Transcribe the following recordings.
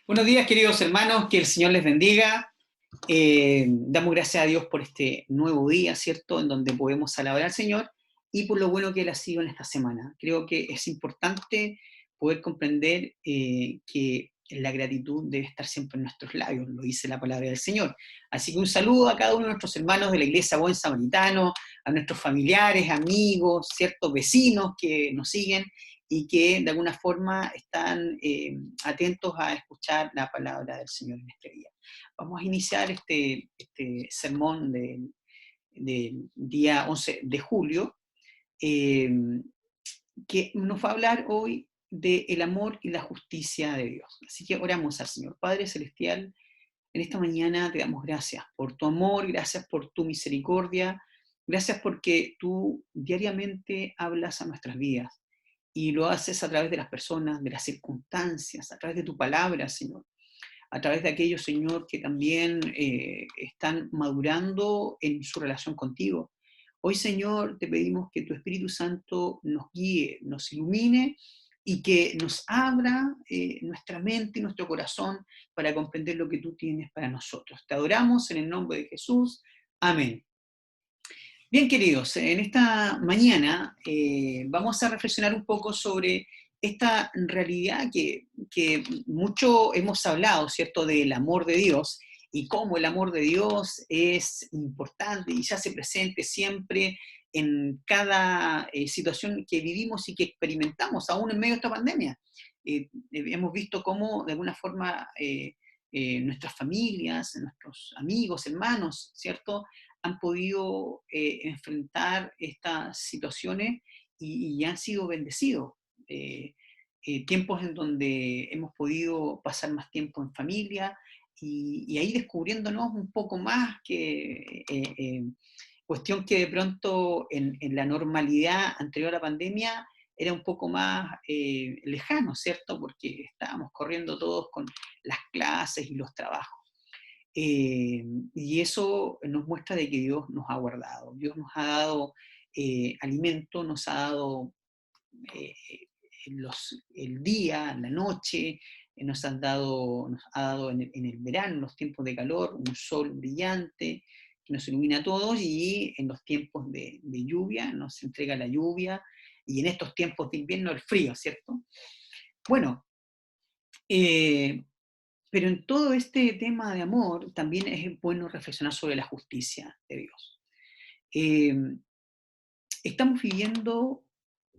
Buenos días, queridos hermanos, que el Señor les bendiga. Damos gracias a Dios por este nuevo día, ¿cierto?, en donde podemos alabar al Señor y por lo bueno que Él ha sido en esta semana. Creo que es importante poder comprender que la gratitud debe estar siempre en nuestros labios, lo dice la palabra del Señor. Así que un saludo a cada uno de nuestros hermanos de la Iglesia Buen Samaritano, a nuestros familiares, amigos, ciertos vecinos que nos siguen y que de alguna forma están atentos a escuchar la palabra del Señor en este día. Vamos a iniciar este sermón del día 11 de julio, eh, que nos va a hablar hoy del amor y la justicia de Dios. Así que oramos al Señor. Padre Celestial, en esta mañana te damos gracias por tu amor, gracias por tu misericordia, gracias porque tú diariamente hablas a nuestras vidas y lo haces a través de las personas, de las circunstancias, a través de tu palabra, Señor, a través de aquellos, Señor, que también están madurando en su relación contigo. Hoy, Señor, te pedimos que tu Espíritu Santo nos guíe, nos ilumine y que nos abra nuestra mente y nuestro corazón para comprender lo que tú tienes para nosotros. Te adoramos en el nombre de Jesús. Amén. Bien, queridos, en esta mañana vamos a reflexionar un poco sobre esta realidad que mucho hemos hablado, ¿cierto?, del amor de Dios y cómo el amor de Dios es importante y se hace presente siempre en cada situación que vivimos y que experimentamos, aún en medio de esta pandemia. Hemos visto cómo, de alguna forma, nuestras familias, nuestros amigos, hermanos, ¿cierto?, han podido enfrentar estas situaciones y han sido bendecidos. Tiempos en donde hemos podido pasar más tiempo en familia y ahí descubriéndonos un poco más cuestión que de pronto en la normalidad anterior a la pandemia era un poco más lejano, ¿cierto? Porque estábamos corriendo todos con las clases y los trabajos. Y eso nos muestra de que Dios nos ha guardado, Dios nos ha dado alimento, nos ha dado eh, el día, la noche, nos ha dado en el verano, en los tiempos de calor, un sol brillante que nos ilumina a todos, y en los tiempos de lluvia nos entrega la lluvia, y en estos tiempos de invierno el frío, ¿cierto? Bueno, eh, pero en todo este tema de amor también es bueno reflexionar sobre la justicia de Dios. Eh, Estamos viviendo,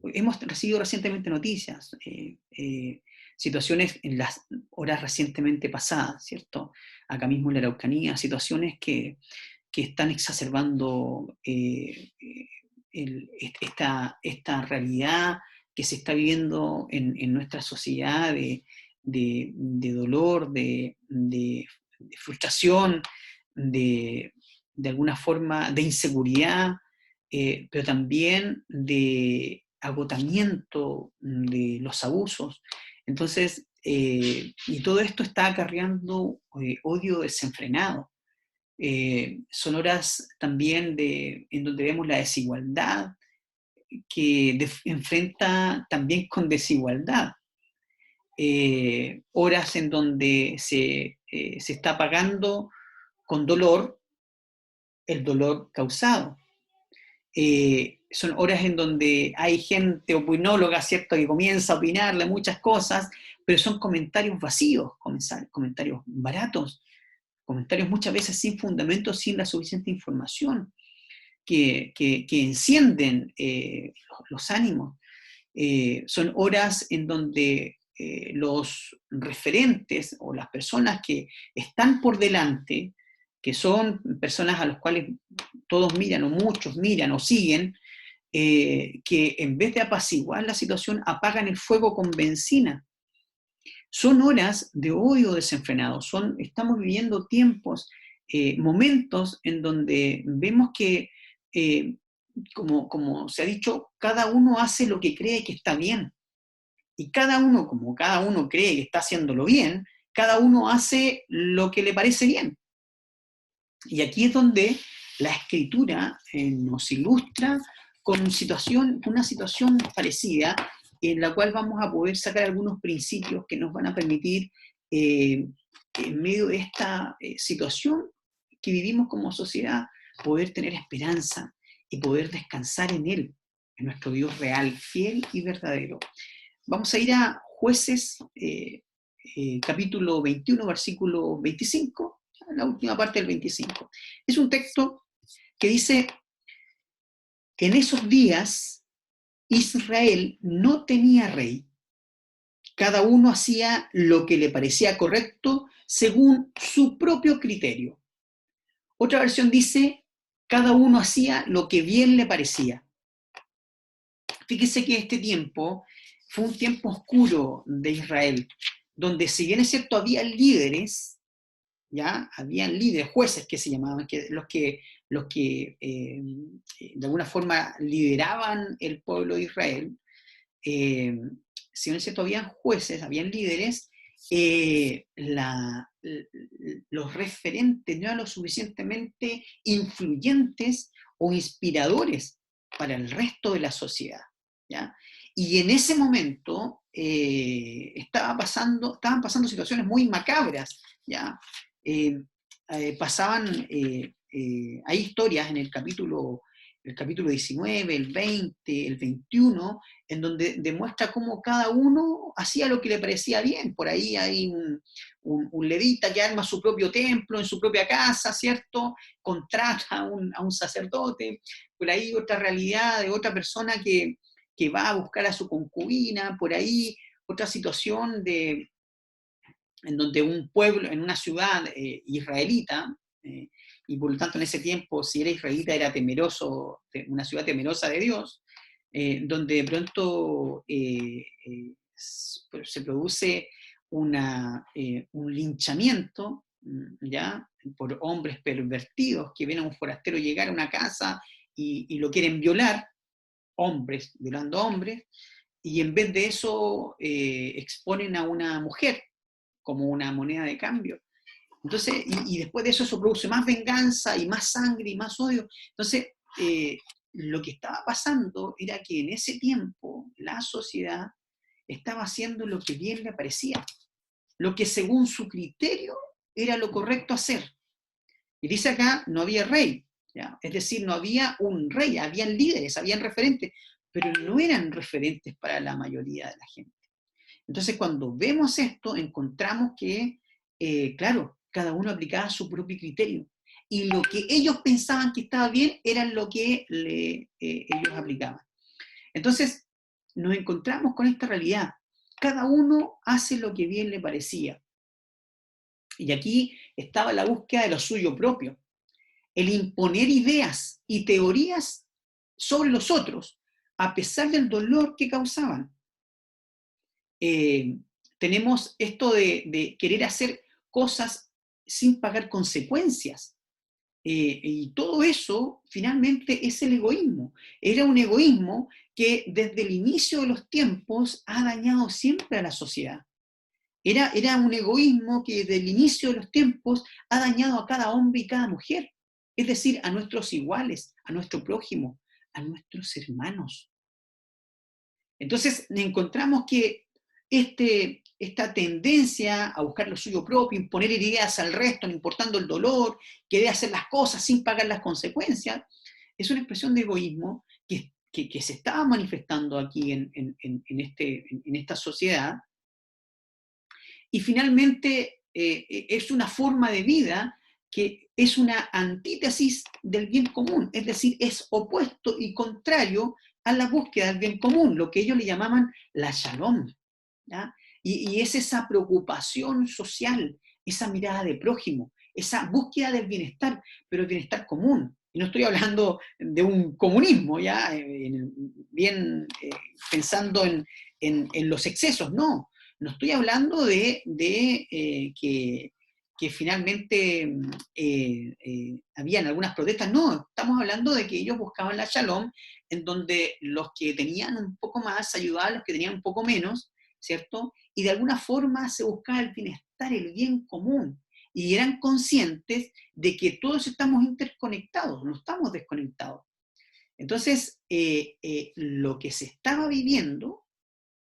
hemos recibido recientemente noticias, situaciones en las horas recientemente pasadas, ¿cierto? Acá mismo en la Araucanía, situaciones que están exacerbando esta realidad que se está viviendo en nuestra sociedad de dolor, de frustración, de alguna forma de inseguridad, pero también de agotamiento de los abusos. Entonces, y todo esto está acarreando odio desenfrenado. Son horas también en donde vemos la desigualdad que enfrenta también con desigualdad. Horas en donde se está pagando con dolor el dolor causado. Son horas en donde hay gente opinóloga, ¿cierto?, que comienza a opinarle muchas cosas, pero son comentarios vacíos, comentarios baratos, comentarios muchas veces sin fundamento, sin la suficiente información, que encienden los ánimos. Son horas en donde los referentes o las personas que están por delante, que son personas a las cuales todos miran o muchos miran o siguen, que en vez de apaciguar la situación apagan el fuego con benzina. Son horas de odio desenfrenado, estamos viviendo tiempos, momentos en donde vemos que, como se ha dicho, cada uno hace lo que cree que está bien. Y cada uno, como cada uno cree que está haciéndolo bien, cada uno hace lo que le parece bien. Y aquí es donde la escritura nos ilustra con una situación parecida, en la cual vamos a poder sacar algunos principios que nos van a permitir en medio de esta situación que vivimos como sociedad, poder tener esperanza y poder descansar en Él, en nuestro Dios real, fiel y verdadero. Vamos a ir a Jueces, capítulo 21, versículo 25, la última parte del 25. Es un texto que dice que en esos días Israel no tenía rey. Cada uno hacía lo que le parecía correcto según su propio criterio. Otra versión dice, cada uno hacía lo que bien le parecía. Fíjese que este tiempo fue un tiempo oscuro de Israel, donde si bien es cierto había líderes, ¿ya? Habían líderes, jueces que se llamaban, los que de alguna forma lideraban el pueblo de Israel. Si bien es cierto habían jueces, habían líderes, los referentes no eran lo suficientemente influyentes o inspiradores para el resto de la sociedad, ¿ya? Y en ese momento estaban pasando situaciones muy macabras, ¿ya? Eh, hay historias en el capítulo 19, el 20, el 21, en donde demuestra cómo cada uno hacía lo que le parecía bien. Por ahí hay un levita que arma su propio templo en su propia casa, ¿cierto? Contrata a un sacerdote. Por ahí otra realidad de otra persona que va a buscar a su concubina. Por ahí otra situación en donde un pueblo, en una ciudad israelita, y por lo tanto en ese tiempo, si era israelita, era temeroso, una ciudad temerosa de Dios, donde de pronto se produce un linchamiento, ¿ya? Por hombres pervertidos que ven a un forastero llegar a una casa y lo quieren violar, hombres violando a hombres, y en vez de eso exponen a una mujer como una moneda de cambio. Entonces, y después de eso, eso produce más venganza y más sangre y más odio. Entonces, lo que estaba pasando era que en ese tiempo la sociedad estaba haciendo lo que bien le parecía, lo que según su criterio era lo correcto hacer. Y dice acá, no había rey, ¿ya? Es decir, no había un rey, habían líderes, habían referentes, pero no eran referentes para la mayoría de la gente. Entonces, cuando vemos esto, encontramos que, claro, cada uno aplicaba su propio criterio. Y lo que ellos pensaban que estaba bien era lo que ellos aplicaban. Entonces, nos encontramos con esta realidad. Cada uno hace lo que bien le parecía. Y aquí estaba la búsqueda de lo suyo propio. El imponer ideas y teorías sobre los otros, a pesar del dolor que causaban. Eh, tenemos esto de querer hacer cosas sin pagar consecuencias. Y todo eso finalmente es el egoísmo. Era un egoísmo que desde el inicio de los tiempos ha dañado siempre a la sociedad. Era un egoísmo que desde el inicio de los tiempos ha dañado a cada hombre y cada mujer. Es decir, a nuestros iguales, a nuestro prójimo, a nuestros hermanos. Entonces encontramos que esta tendencia a buscar lo suyo propio, imponer ideas al resto, no importando el dolor, querer hacer las cosas sin pagar las consecuencias, es una expresión de egoísmo que se estaba manifestando aquí en esta sociedad. Y finalmente es una forma de vida que es una antítesis del bien común, es decir, es opuesto y contrario a la búsqueda del bien común, lo que ellos le llamaban la shalom, ¿ya? Y es esa preocupación social, esa mirada de prójimo, esa búsqueda del bienestar, pero el bienestar común. Y no estoy hablando de un comunismo, ¿ya? Bien pensando en los excesos, no. No estoy hablando que finalmente habían algunas protestas, no, estamos hablando de que ellos buscaban la shalom, en donde los que tenían un poco más ayudaban a los que tenían un poco menos, ¿cierto? Y de alguna forma se buscaba el bienestar, el bien común, y eran conscientes de que todos estamos interconectados, no estamos desconectados. Entonces, lo que se estaba viviendo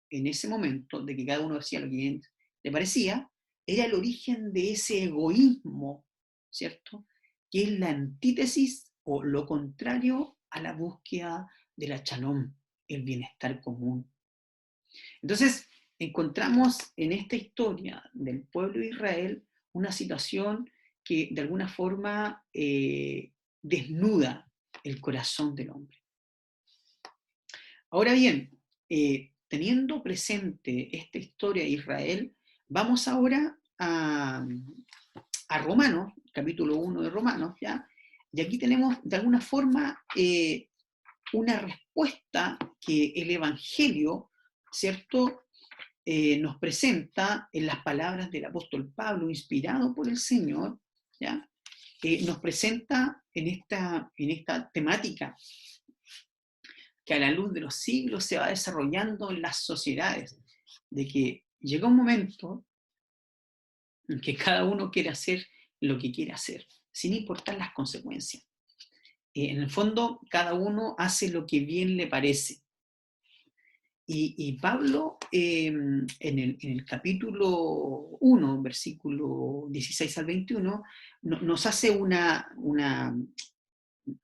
en ese momento, de que cada uno hacía lo que bien le parecía, era el origen de ese egoísmo, ¿cierto? Que es la antítesis o lo contrario a la búsqueda de la shalom, el bienestar común. Entonces, encontramos en esta historia del pueblo de Israel una situación que de alguna forma desnuda el corazón del hombre. Ahora bien, teniendo presente esta historia de Israel, vamos ahora a Romanos, capítulo 1 de Romanos, ¿ya? Y aquí tenemos de alguna forma una respuesta que el Evangelio, ¿cierto?, nos presenta en las palabras del apóstol Pablo, inspirado por el Señor, ¿ya? Nos presenta en esta temática que a la luz de los siglos se va desarrollando en las sociedades, de que llega un momento en que cada uno quiere hacer lo que quiere hacer, sin importar las consecuencias. En el fondo, cada uno hace lo que bien le parece. Y Pablo, en el capítulo 1, versículo 16 al 21, nos hace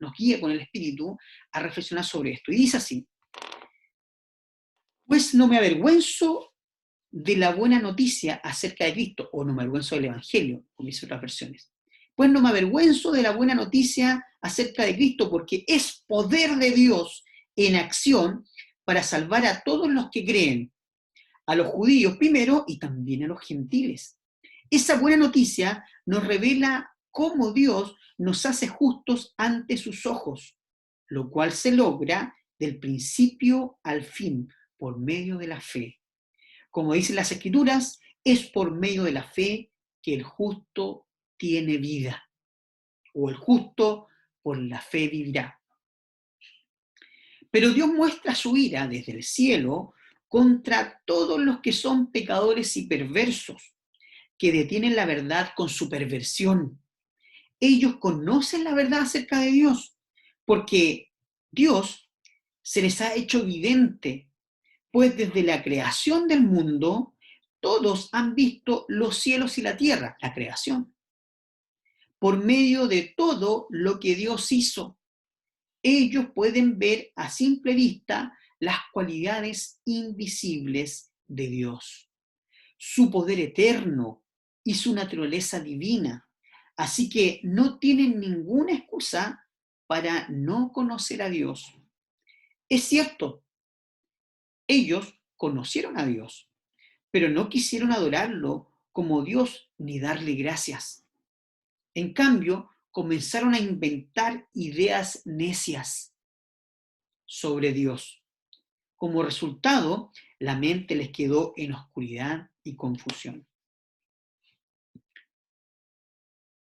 nos guía con el Espíritu a reflexionar sobre esto. Y dice así: pues no me avergüenzo de la buena noticia acerca de Cristo, o no me avergüenzo del Evangelio, como dice otras versiones. Pues no me avergüenzo de la buena noticia acerca de Cristo, porque es poder de Dios en acción para salvar a todos los que creen, a los judíos primero y también a los gentiles. Esa buena noticia nos revela cómo Dios nos hace justos ante sus ojos, lo cual se logra del principio al fin por medio de la fe. Como dicen las Escrituras, es por medio de la fe que el justo tiene vida, o el justo por la fe vivirá. Pero Dios muestra su ira desde el cielo contra todos los que son pecadores y perversos, que detienen la verdad con su perversión. Ellos conocen la verdad acerca de Dios, porque Dios se les ha hecho evidente, pues desde la creación del mundo, todos han visto los cielos y la tierra, la creación, por medio de todo lo que Dios hizo. Ellos pueden ver a simple vista las cualidades invisibles de Dios, su poder eterno y su naturaleza divina. Así que no tienen ninguna excusa para no conocer a Dios. Es cierto, ellos conocieron a Dios, pero no quisieron adorarlo como Dios ni darle gracias. En cambio, comenzaron a inventar ideas necias sobre Dios. Como resultado, la mente les quedó en oscuridad y confusión.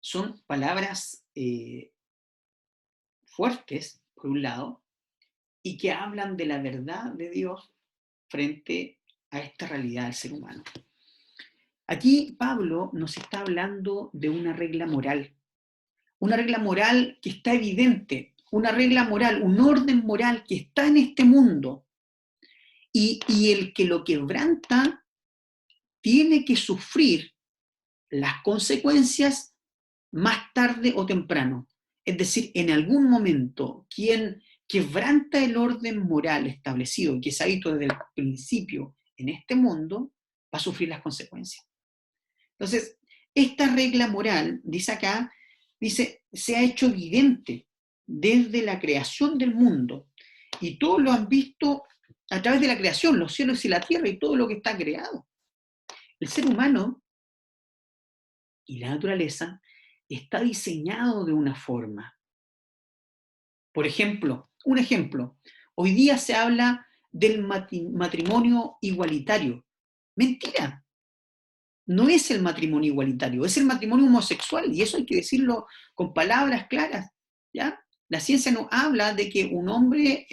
Son palabras fuertes, por un lado, y que hablan de la verdad de Dios frente a esta realidad del ser humano. Aquí Pablo nos está hablando de una regla moral que está evidente, una regla moral, un orden moral que está en este mundo, y el que lo quebranta tiene que sufrir las consecuencias más tarde o temprano. Es decir, en algún momento, quien quebranta el orden moral establecido, que se ha visto desde el principio en este mundo, va a sufrir las consecuencias. Entonces, esta regla moral, dice acá, se ha hecho evidente desde la creación del mundo, y todos lo han visto a través de la creación, los cielos y la tierra y todo lo que está creado. El ser humano y la naturaleza está diseñado de una forma. Por ejemplo, un ejemplo, hoy día se habla del matrimonio igualitario. Mentira, no es el matrimonio igualitario, es el matrimonio homosexual, y eso hay que decirlo con palabras claras, ¿ya? La ciencia nos habla de que un hombre,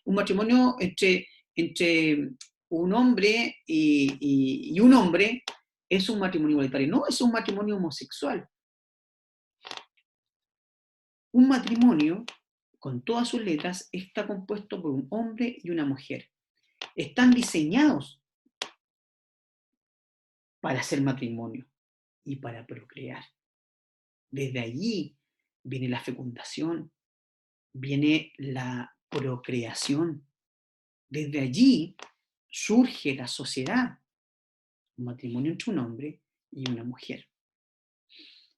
un matrimonio entre un hombre y un hombre es un matrimonio igualitario. No, es un matrimonio homosexual. Un matrimonio, con todas sus letras, está compuesto por un hombre y una mujer. Están diseñados para hacer matrimonio. y para procrear. Desde allí viene la fecundación, viene la procreación. Desde allí surge la sociedad, un matrimonio entre un hombre y una mujer.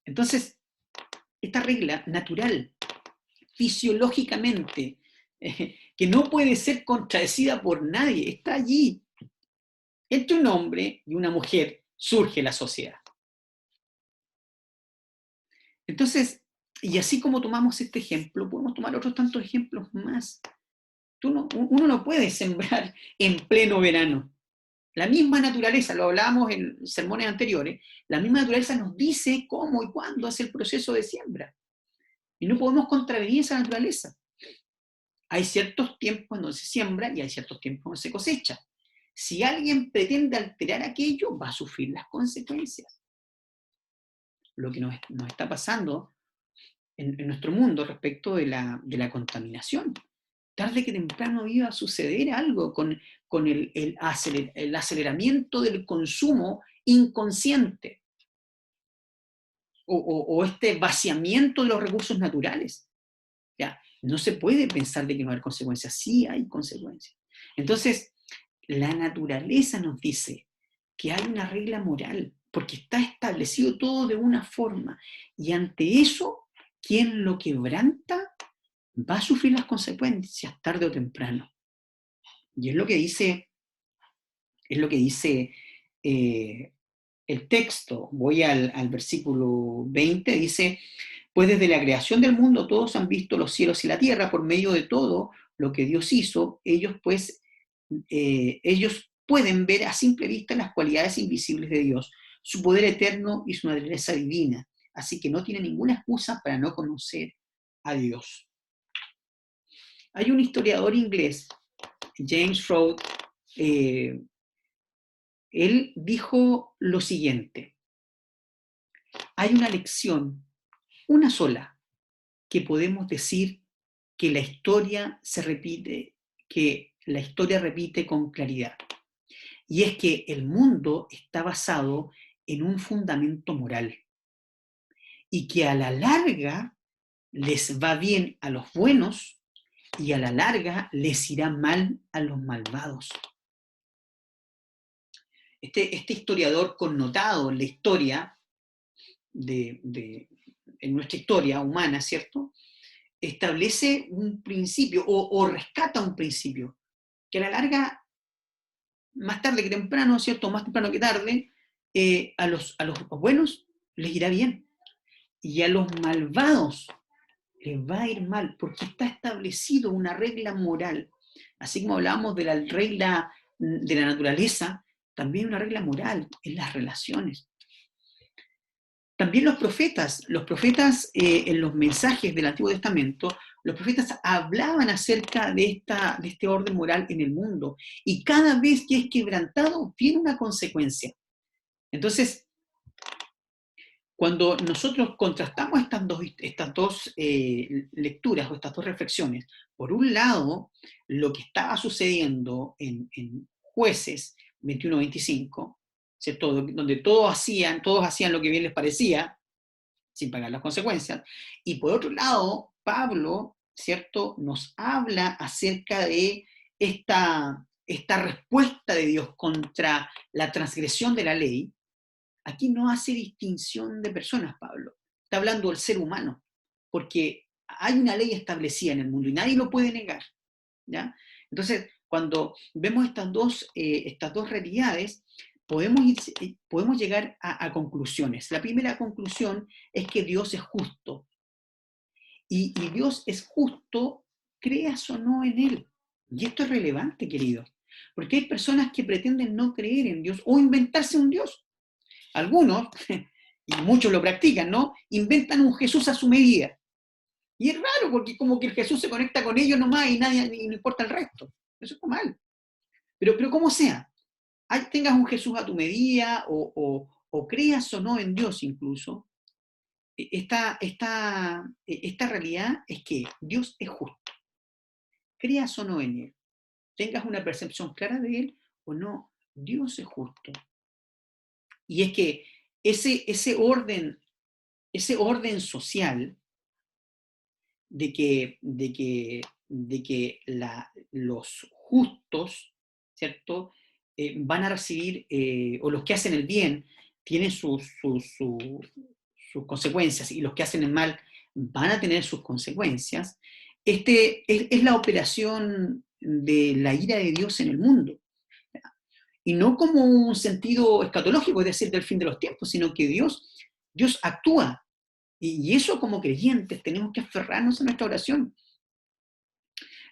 Entonces, esta regla natural, fisiológicamente, que no puede ser contradecida por nadie, está allí. Entre un hombre y una mujer surge la sociedad. Entonces, y así como tomamos este ejemplo, podemos tomar otros tantos ejemplos más. Uno no puede sembrar en pleno verano. La misma naturaleza, lo hablábamos en sermones anteriores, la misma naturaleza nos dice cómo y cuándo es el proceso de siembra. Y no podemos contravenir esa naturaleza. Hay ciertos tiempos en donde se siembra y hay ciertos tiempos donde se cosecha. Si alguien pretende alterar aquello, va a sufrir las consecuencias. Lo que nos está pasando en nuestro mundo respecto de la contaminación. Tarde que temprano iba a suceder algo con el aceleramiento del consumo inconsciente o este vaciamiento de los recursos naturales. ¿Ya? No se puede pensar de que no hay consecuencias, sí hay consecuencias. Entonces, la naturaleza nos dice que hay una regla moral, porque está establecido todo de una forma, y ante eso, quien lo quebranta va a sufrir las consecuencias tarde o temprano. Y es lo que dice el texto. Voy al versículo 20, dice, pues desde la creación del mundo todos han visto los cielos y la tierra por medio de todo lo que Dios hizo, ellos pueden ver a simple vista las cualidades invisibles de Dios, su poder eterno y su naturaleza divina, así que no tiene ninguna excusa para no conocer a Dios. Hay un historiador inglés, James Rowe, él dijo lo siguiente: hay una lección, una sola, que podemos decir que la historia se repite, que la historia repite con claridad. Y es que el mundo está basado en un fundamento moral y que a la larga les va bien a los buenos y a la larga les irá mal a los malvados. Este historiador connotado en la historia, en nuestra historia humana, ¿cierto? Establece un principio o rescata un principio que a la larga, más tarde que temprano, ¿cierto? Más temprano que tarde, a los buenos les irá bien y a los malvados les va a ir mal, porque está establecido una regla moral. Así como hablábamos de la regla de la naturaleza, también una regla moral en las relaciones. También los profetas en los mensajes del Antiguo Testamento, los profetas hablaban acerca de este orden moral en el mundo, y cada vez que es quebrantado tiene una consecuencia. Entonces, cuando nosotros contrastamos estas dos lecturas o estas dos reflexiones, por un lado, lo que estaba sucediendo en Jueces 21-25, ¿cierto? Donde todos hacían lo que bien les parecía, sin pagar las consecuencias, y por otro lado, Pablo, ¿cierto?, nos habla acerca de esta respuesta de Dios contra la transgresión de la ley. Aquí no hace distinción de personas, Pablo. Está hablando del ser humano, porque hay una ley establecida en el mundo y nadie lo puede negar, ¿ya? Entonces, cuando vemos estas dos realidades, podemos llegar a conclusiones. La primera conclusión es que Dios es justo. Y Dios es justo, creas o no en Él. Y esto es relevante, querido, porque hay personas que pretenden no creer en Dios o inventarse un Dios. Algunos, y muchos lo practican, ¿no? Inventan un Jesús a su medida. Y es raro porque como que el Jesús se conecta con ellos nomás y nadie ni importa el resto. Eso está mal. Pero como sea, tengas un Jesús a tu medida o creas o no en Dios incluso, esta realidad es que Dios es justo. Creas o no en Él, tengas una percepción clara de Él o no, Dios es justo. Y es que ese orden social de que los justos, ¿cierto? Van a recibir, o los que hacen el bien, tienen sus consecuencias, y los que hacen el mal van a tener sus consecuencias. Es la operación de la ira de Dios en el mundo. Y no como un sentido escatológico, es decir, del fin de los tiempos, sino que Dios actúa. Y eso, como creyentes, tenemos que aferrarnos a nuestra oración.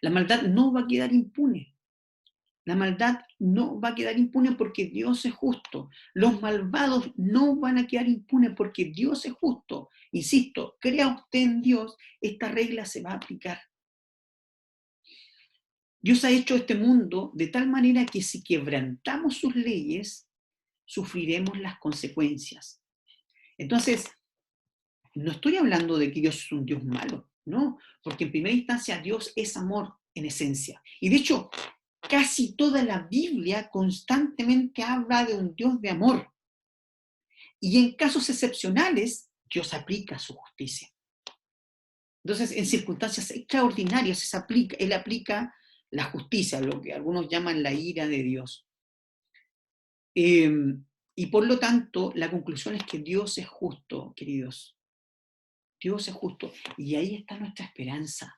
La maldad no va a quedar impune. La maldad no va a quedar impune porque Dios es justo. Los malvados no van a quedar impunes porque Dios es justo. Insisto, crea usted en Dios, esta regla se va a aplicar. Dios ha hecho este mundo de tal manera que si quebrantamos sus leyes, sufriremos las consecuencias. Entonces, no estoy hablando de que Dios es un Dios malo, no, porque en primera instancia Dios es amor en esencia. Y de hecho, casi toda la Biblia constantemente habla de un Dios de amor. Y en casos excepcionales, Dios aplica su justicia. Entonces, en circunstancias extraordinarias, Él aplica la justicia, lo que algunos llaman la ira de Dios. Y por lo tanto, la conclusión es que Dios es justo, queridos. Dios es justo. Y ahí está nuestra esperanza.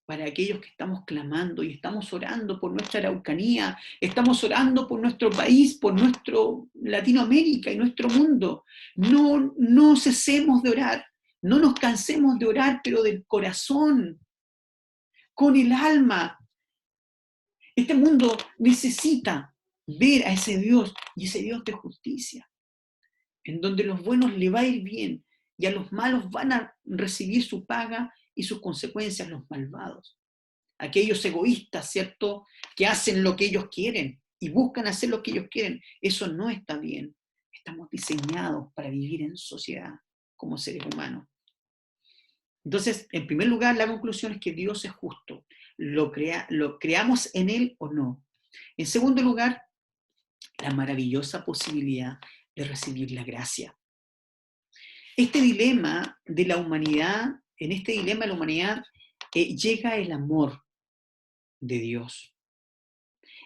Para aquellos que estamos clamando y estamos orando por nuestra Araucanía, estamos orando por nuestro país, por nuestro Latinoamérica y nuestro mundo. No cesemos de orar, no nos cansemos de orar, pero del corazón, con el alma. Este mundo necesita ver a ese Dios, y ese Dios de justicia, en donde a los buenos le va a ir bien y a los malos van a recibir su paga y sus consecuencias, los malvados. Aquellos egoístas, ¿cierto?, que hacen lo que ellos quieren y buscan hacer lo que ellos quieren. Eso no está bien. Estamos diseñados para vivir en sociedad como seres humanos. Entonces, en primer lugar, la conclusión es que Dios es justo. Lo creamos en Él o no. En segundo lugar, la maravillosa posibilidad de recibir la gracia. Este dilema de la humanidad, en este dilema de la humanidad, llega el amor de Dios.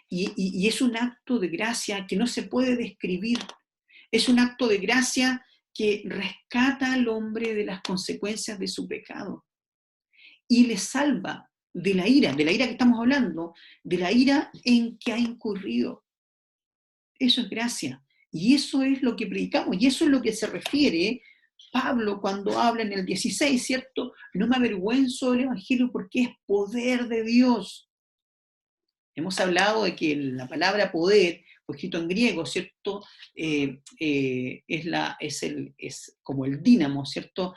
Y es un acto de gracia que no se puede describir. Es un acto de gracia que rescata al hombre de las consecuencias de su pecado y le salva de la ira que estamos hablando, de la ira en que ha incurrido. Eso es gracia. Y eso es lo que predicamos, y eso es lo que se refiere Pablo cuando habla en el 16, ¿cierto? No me avergüenzo del Evangelio porque es poder de Dios. Hemos hablado de que la palabra poder, escrito en griego, ¿cierto? Es como el dínamo, ¿cierto?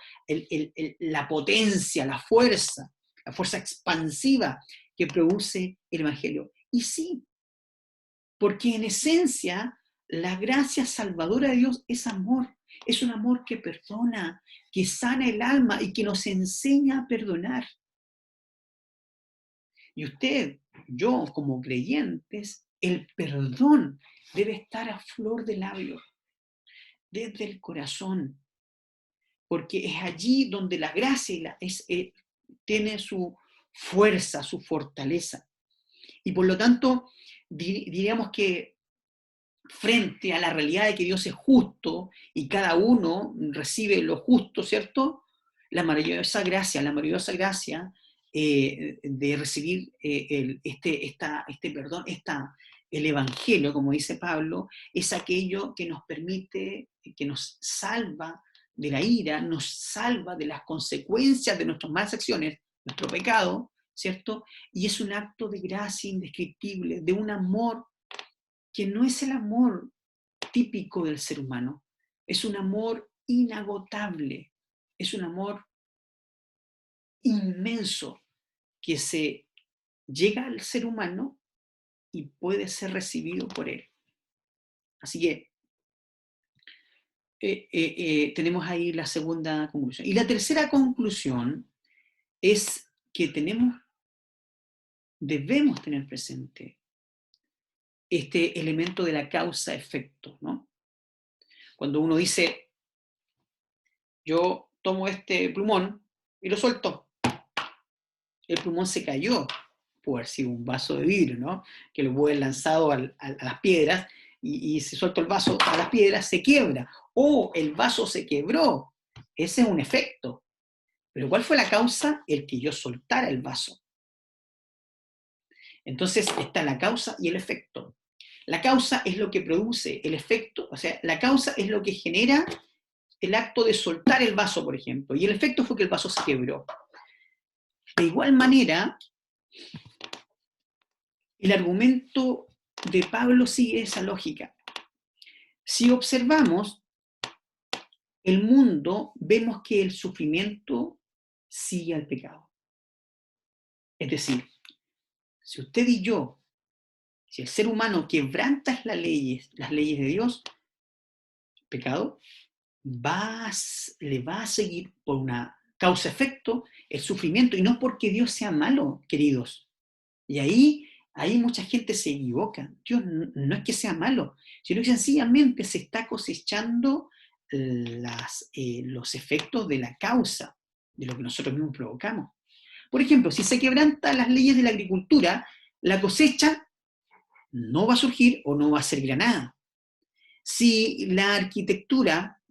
La potencia, la fuerza expansiva que produce el Evangelio. Y sí, porque en esencia la gracia salvadora de Dios es amor. Es un amor que perdona, que sana el alma y que nos enseña a perdonar. Y usted, yo como creyentes, el perdón debe estar a flor de labio, desde el corazón, porque es allí donde la gracia tiene su fuerza, su fortaleza. Y por lo tanto, diríamos que frente a la realidad de que Dios es justo y cada uno recibe lo justo, ¿cierto? La maravillosa gracia de recibir este perdón, el Evangelio, como dice Pablo, es aquello que nos permite, que nos salva de la ira, nos salva de las consecuencias de nuestras malas acciones, nuestro pecado, ¿cierto? Y es un acto de gracia indescriptible, de un amor que no es el amor típico del ser humano, es un amor inagotable, es un amor inmenso que se llega al ser humano y puede ser recibido por él. Así que tenemos ahí la segunda conclusión. Y la tercera conclusión es que debemos tener presente este elemento de la causa-efecto, ¿no? Cuando uno dice, yo tomo este plumón y lo suelto, el plumón se cayó, puede haber sido un vaso de vidrio, ¿no? Que lo puede haber lanzado a las piedras y si suelto el vaso a las piedras se quiebra, o el vaso se quebró. Ese es un efecto. Pero ¿cuál fue la causa? El que yo soltara el vaso. Entonces está la causa y el efecto. La causa es lo que produce el efecto, o sea, la causa es lo que genera el acto de soltar el vaso, por ejemplo, y el efecto fue que el vaso se quebró. De igual manera, el argumento de Pablo sigue esa lógica. Si observamos el mundo, vemos que el sufrimiento sigue al pecado. Es decir, si usted y yo, si el ser humano quebranta las leyes de Dios, el pecado le va a seguir por una causa-efecto el sufrimiento, y no porque Dios sea malo, queridos. Y ahí mucha gente se equivoca. Dios no es que sea malo, sino que sencillamente se está cosechando los efectos de la causa, de lo que nosotros mismos provocamos. Por ejemplo, si se quebrantan las leyes de la agricultura, la cosecha no va a surgir o no va a ser granada. Si la arquitectura,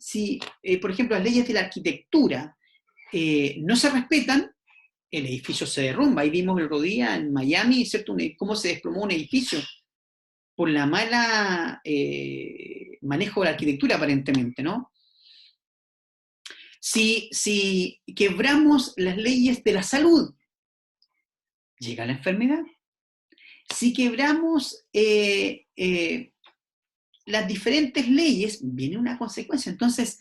por ejemplo, las leyes de la arquitectura no se respetan, el edificio se derrumba. Ahí vimos el otro día en Miami, ¿cierto? Cómo se desplomó un edificio por la mala manejo de la arquitectura, aparentemente, ¿no? Si quebramos las leyes de la salud, llega la enfermedad. Si quebramos las diferentes leyes, viene una consecuencia. Entonces,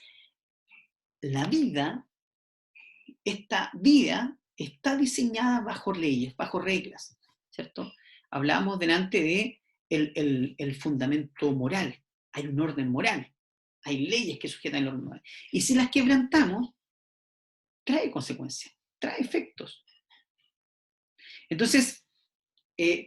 esta vida está diseñada bajo leyes, bajo reglas, ¿cierto? Hablábamos delante de el fundamento moral. Hay un orden moral, hay leyes que sujetan el orden moral. Y si las quebrantamos, trae consecuencias, trae efectos. Entonces,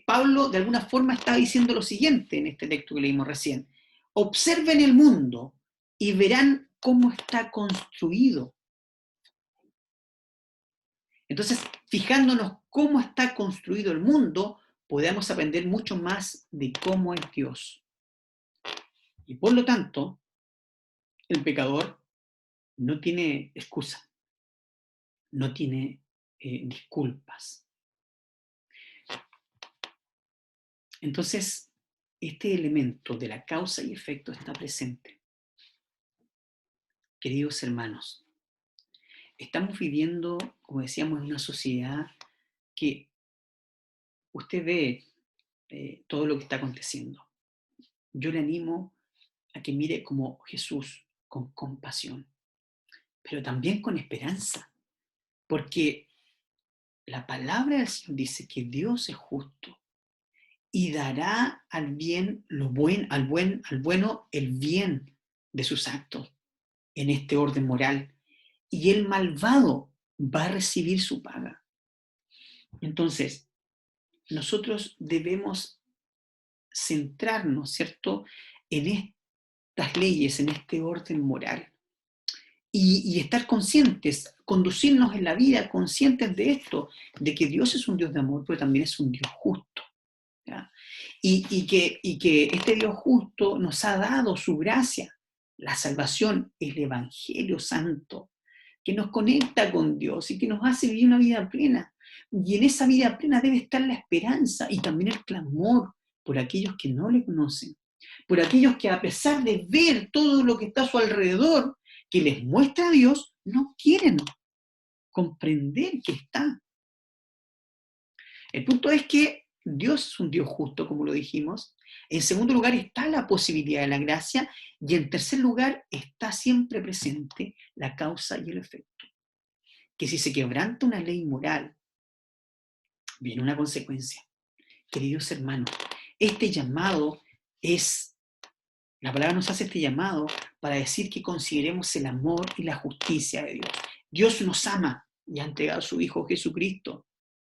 Pablo de alguna forma está diciendo lo siguiente en este texto que leímos recién. Observen el mundo y verán cómo está construido. Entonces, fijándonos cómo está construido el mundo, podemos aprender mucho más de cómo es Dios. Y por lo tanto, el pecador no tiene excusa, no tiene disculpas. Entonces, este elemento de la causa y efecto está presente. Queridos hermanos, estamos viviendo, como decíamos, en una sociedad que usted ve todo lo que está aconteciendo. Yo le animo a que mire como Jesús, con compasión, pero también con esperanza, porque la palabra del Señor dice que Dios es justo y dará al bien al bueno el bien de sus actos en este orden moral, y el malvado va a recibir su paga. Entonces, nosotros debemos centrarnos, ¿cierto?, en estas leyes, en este orden moral, y estar conscientes, conducirnos en la vida conscientes de esto, de que Dios es un Dios de amor, pero también es un Dios justo. ¿Ya? Y que este Dios justo nos ha dado su gracia, la salvación, el Evangelio Santo, que nos conecta con Dios y que nos hace vivir una vida plena. Y en esa vida plena debe estar la esperanza y también el clamor por aquellos que no le conocen, por aquellos que a pesar de ver todo lo que está a su alrededor, que les muestra a Dios, no quieren comprender que está. El punto es que Dios es un Dios justo, como lo dijimos. En segundo lugar está la posibilidad de la gracia. Y en tercer lugar está siempre presente la causa y el efecto. Que si se quebranta una ley moral, viene una consecuencia. Queridos hermanos, este llamado la palabra nos hace este llamado para decir que consideremos el amor y la justicia de Dios. Dios nos ama y ha entregado a su Hijo Jesucristo,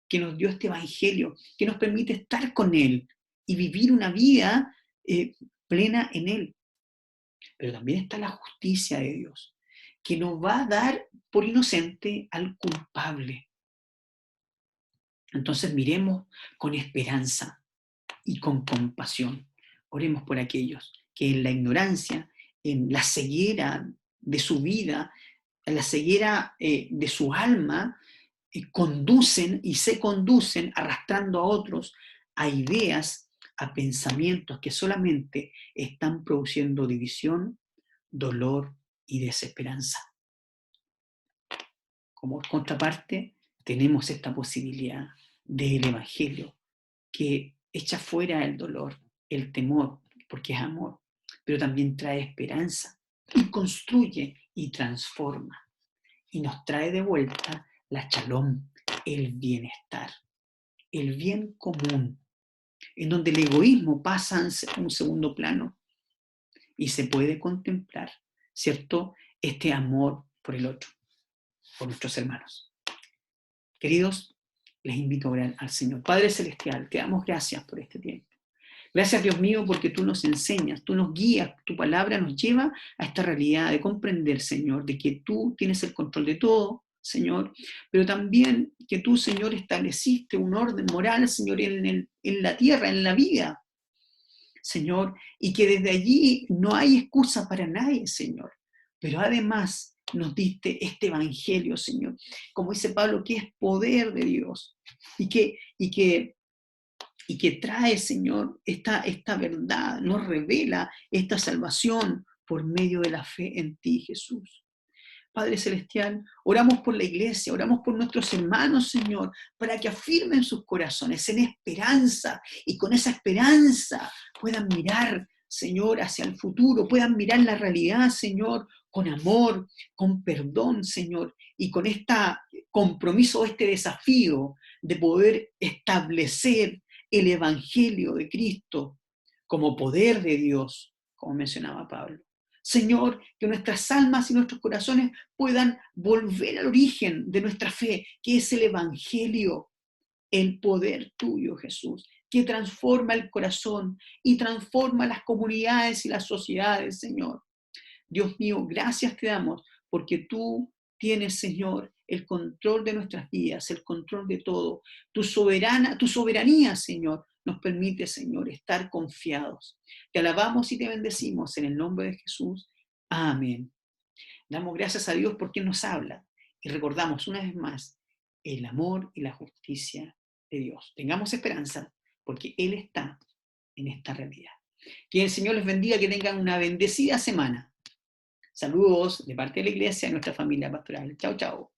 que nos dio este evangelio, que nos permite estar con Él y vivir una vida plena en Él. pero también está la justicia de Dios, que no va a dar por inocente al culpable. Entonces miremos con esperanza y con compasión. Oremos por aquellos que en la ignorancia, en la ceguera de su vida, en la ceguera de su alma, conducen y se conducen arrastrando a otros a ideas, a pensamientos que solamente están produciendo división, dolor y desesperanza. Como contraparte, tenemos esta posibilidad del Evangelio que echa fuera el dolor, el temor, porque es amor, pero también trae esperanza y construye y transforma y nos trae de vuelta la shalom, el bienestar, el bien común, en donde el egoísmo pasa a un segundo plano y se puede contemplar, ¿cierto?, este amor por el otro, por nuestros hermanos. Queridos, les invito a orar al Señor. Padre Celestial, te damos gracias por este tiempo. Gracias, Dios mío, porque tú nos enseñas, tú nos guías, tu palabra nos lleva a esta realidad de comprender, Señor, de que tú tienes el control de todo, Señor, pero también que tú, Señor, estableciste un orden moral, Señor, en la tierra, en la vida, Señor, y que desde allí no hay excusa para nadie, Señor. Pero además nos diste este evangelio, Señor, como dice Pablo, que es poder de Dios y que trae, Señor, esta verdad, nos revela esta salvación por medio de la fe en ti, Jesús. Padre Celestial, oramos por la iglesia, oramos por nuestros hermanos, Señor, para que afirmen sus corazones en esperanza y con esa esperanza puedan mirar, Señor, hacia el futuro, puedan mirar la realidad, Señor, con amor, con perdón, Señor, y con este compromiso, este desafío de poder establecer el Evangelio de Cristo como poder de Dios, como mencionaba Pablo. Señor, que nuestras almas y nuestros corazones puedan volver al origen de nuestra fe, que es el Evangelio, el poder tuyo, Jesús, que transforma el corazón y transforma las comunidades y las sociedades, Señor. Dios mío, gracias te damos porque tú tienes, Señor, el control de nuestras vidas, el control de todo. Tu soberanía, Señor, nos permite, Señor, estar confiados. Te alabamos y te bendecimos en el nombre de Jesús. Amén. Damos gracias a Dios por quien nos habla y recordamos una vez más el amor y la justicia de Dios. Tengamos esperanza porque Él está en esta realidad. Que el Señor les bendiga, que tengan una bendecida semana. Saludos de parte de la iglesia y nuestra familia pastoral. Chao, chao.